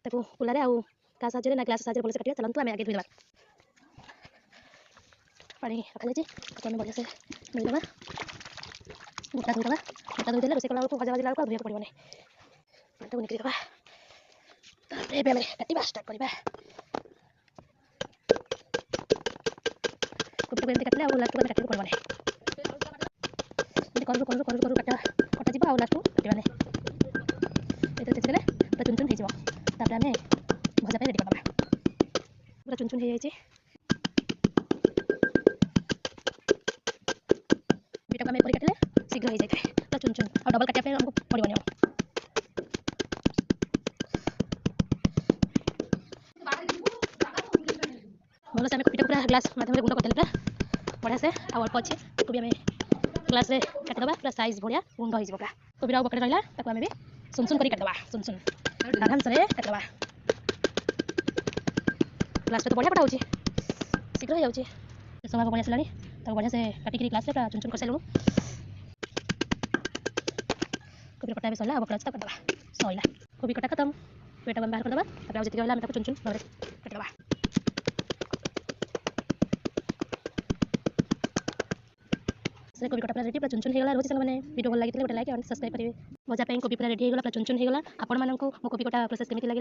ताको कुलारे आउ का साहाଯ୍य ना ग्लास साहाଯ୍य भलसे काटिया। चलंतु आमे आगे धोई देबा। पानी रखा जायछि ताको आमे बढ़िया से धोई देबा। गुटा धोई देबा। गुटा धोई देले रोसे कला भजा भजा लाको धोइया पड़िबो नै। पानी निकली देबा। तापर एबे आमे काटिबा स्टार्ट करिबा। कोबी को एमती काटले आ लास्ट को काटिबो पड़िबो नै। करू काटा कटा जिबो आ लास्ट को काटिबा नै। एते तेज देले तो चुन चुन हे जिवो। तापर आमे भजा पे रेडी करबा। पूरा चुन चुन हे जायछि। बेटा को आमे परि काटले शीघ्र हे जायथे। तो चुन चुन आ डबल काटिया पे हमको पड़िबो नै। भलो से आमे कोबी को पूरा ग्लास माध्यम रे गुंड कर देले पूरा बढ़िया से आ अल्प अछि कोबी आमे ग्लास रे काट दबा। पूरा साइज बढ़िया गुंड हो जिवो। पूरा कोबी राव बकड़े रहला ताको आमे भी सुन सुन करी काट दबा। सुन सुन आराम से काट दबा। ग्लास पे तो बढ़िया कटा होछि शीघ्र हो जाउछि। सवा को बढ़िया से लानी ताको बढ़िया से काटी करी ग्लास रे पूरा चुन चुन कर सेलु। कोबी कटा बे सला अब काट दबा। सइला कोबी कटा खत्म। पेटा बाहर कर दबा। तापर आ जति रहला हम ताको चुन चुन भाबरे काट दबा। से कोबी कटा पूरा रेडी। पूरा चुन चुन हे गला। रोज संग माने वीडियो भल लागितले गोटे लाइक और सब्सक्राइब करिवे। भजा पे कोबी पूरा रेडी हे गला। पूरा चुन चुन हे गला। आपण माननकु मो कोबी कटा प्रोसेस केमिति लागिला।